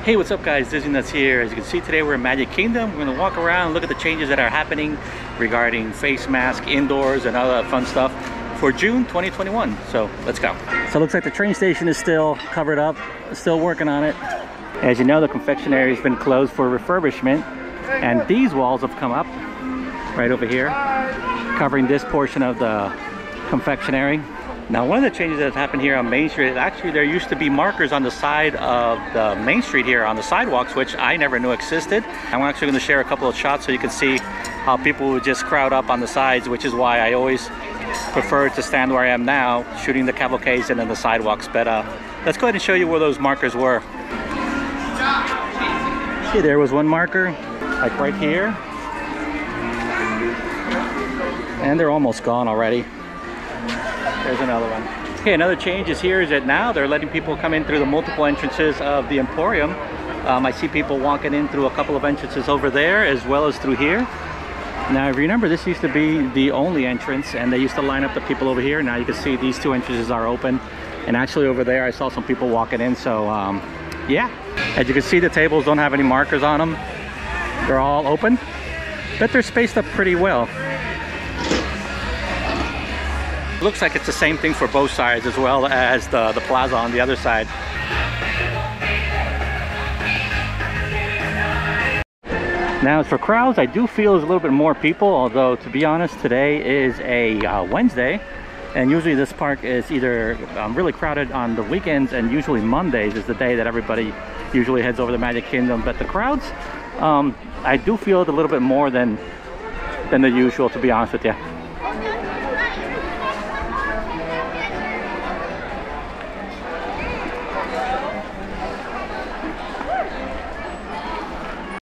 Hey, what's up guys, Disney Nuts here. As you can see today we're in Magic Kingdom. We're going to walk around and look at the changes that are happening regarding face mask indoors and all that fun stuff for June 2021. So let's go. So it looks like the train station is still covered up, still working on it. As you know, the confectionery has been closed for refurbishment, and these walls have come up right over here, covering this portion of the confectionery. Now, one of the changes that's happened here on Main Street is actually there used to be markers on the side of the Main Street here on the sidewalks, which I never knew existed. I'm actually going to share a couple of shots so you can see how people would just crowd up on the sides, which is why I always prefer to stand where I am now, shooting the cavalcades and then the sidewalks. But let's go ahead and show you where those markers were. See, there was one marker, like right here. And they're almost gone already. There's another one. Okay, another change is here is that now they're letting people come in through the multiple entrances of the Emporium. I see people walking in through a couple of entrances over there as well as through here. Now, if you remember, this used to be the only entrance and they used to line up the people over here. Now you can see these two entrances are open, and actually over there I saw some people walking in. So yeah, as you can see, the tables don't have any markers on them. They're all open, but they're spaced up pretty well. Looks like it's the same thing for both sides as well as the plaza on the other side. Now as for crowds, I do feel there's a little bit more people, although to be honest, today is a Wednesday, and usually this park is either really crowded on the weekends, and usually Mondays is the day that everybody usually heads over to Magic Kingdom. But the crowds, I do feel it a little bit more than the usual, to be honest with you.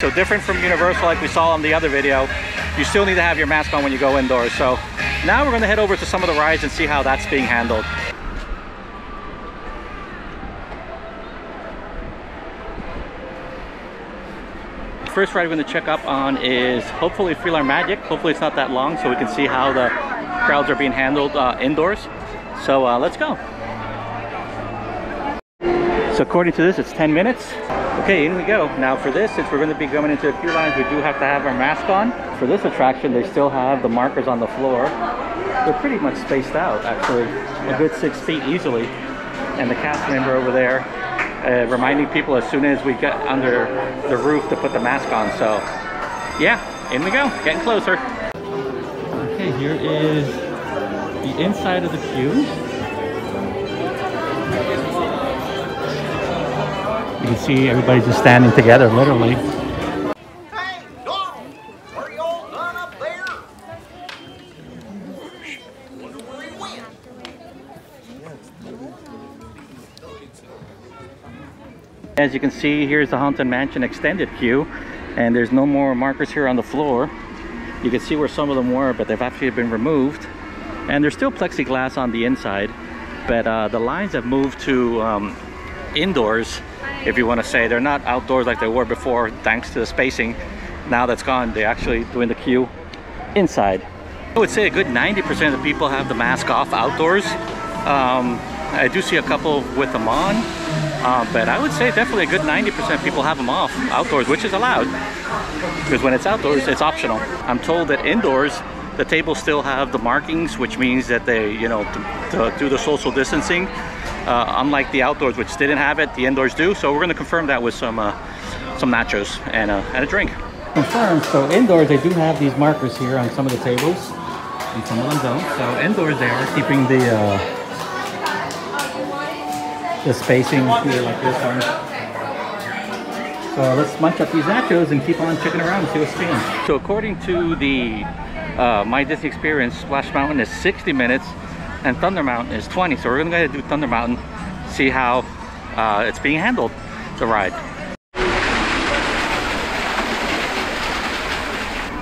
So different from Universal, like we saw on the other video, you still need to have your mask on when you go indoors. So now we're going to head over to some of the rides and see how that's being handled. First ride we're going to check up on is hopefully PhilharMagic. Hopefully it's not that long so we can see how the crowds are being handled indoors. So let's go. So according to this, it's 10 minutes. Okay, in we go. Now for this, since we're going to be going into a few lines, we do have to have our mask on. For this attraction, they still have the markers on the floor. They're pretty much spaced out, actually, a good 6 feet easily. And the cast member over there reminding people as soon as we get under the roof to put the mask on. So yeah, in we go, getting closer. Okay, here is the inside of the queue. You can see everybody's just standing together, literally. Hey, Donald! Are you all done up there? Wonder where he went. As you can see, here's the Haunted Mansion extended queue, and there's no more markers here on the floor. You can see where some of them were, but they've actually been removed. And there's still plexiglass on the inside, but the lines have moved to indoors, if you want to say. They're not outdoors like they were before, thanks to the spacing. Now that's gone, they're actually doing the queue inside. I would say a good 90% of the people have the mask off outdoors. I do see a couple with them on, but I would say definitely a good 90% of people have them off outdoors, which is allowed, because when it's outdoors, it's optional. I'm told that indoors, the tables still have the markings, which means that they, you know, to do the social distancing. Unlike the outdoors, which didn't have it, the indoors do. So we're going to confirm that with some nachos and a drink. Confirmed. So indoors, they do have these markers here on some of the tables, and some of them don't. So indoors, they are keeping the spacing here like this one. So let's munch up these nachos and keep on checking around and see what's being. So according to the My Disney Experience, Splash Mountain is 60 minutes. And Thunder Mountain is 20, so we're gonna go ahead and do Thunder Mountain, see how it's being handled, the ride.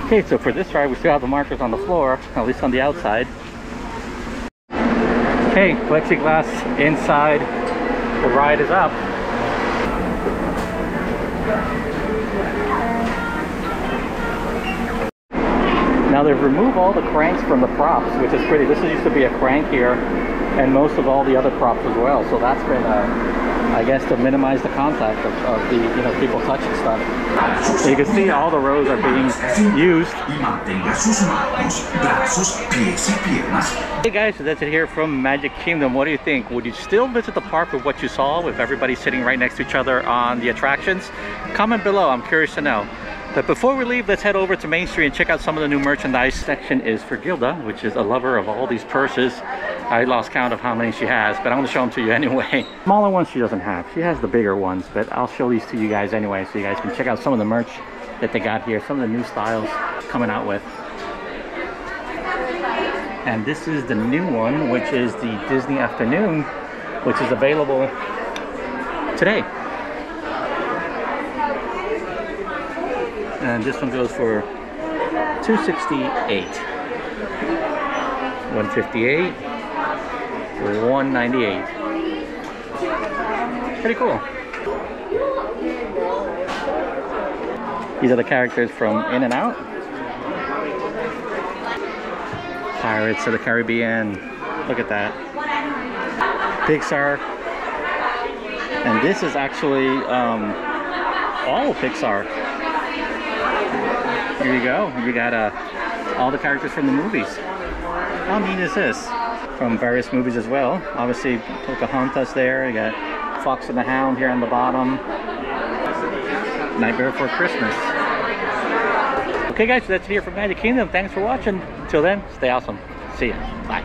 Okay, so for this ride, we still have the markers on the floor, at least on the outside. Okay, plexiglass inside, the ride is up. Now they've removed all the cranks from the props, which is pretty. This used to be a crank here, and most of all the other props as well. So that's been I guess to minimize the contact of the, you know, people touching stuff. So you can see all the rows are being used. Hey guys, so that's it here from Magic Kingdom. What do you think? Would you still visit the park with what you saw, with everybody sitting right next to each other on the attractions? Comment below, I'm curious to know. But before we leave, let's head over to Main Street and check out some of the new merchandise. Section is for Gilda, which is a lover of all these purses. I lost count of how many she has, but I'm going to show them to you anyway. Smaller ones she doesn't have. She has the bigger ones, but I'll show these to you guys anyway, so you guys can check out some of the merch that they got here, some of the new styles coming out with. And this is the new one, which is the Disney Afternoon, which is available today. And this one goes for $268, $158, or $198. Pretty cool. These are the characters from In and Out, Pirates of the Caribbean. Look at that. Pixar. And this is actually all Pixar. Here you go. You got all the characters from the movies. How neat is this? From various movies as well. Obviously, Pocahontas there. You got Fox and the Hound here on the bottom. Nightmare Before Christmas. Okay guys, so that's it here from Magic Kingdom. Thanks for watching. Until then, stay awesome. See ya. Bye.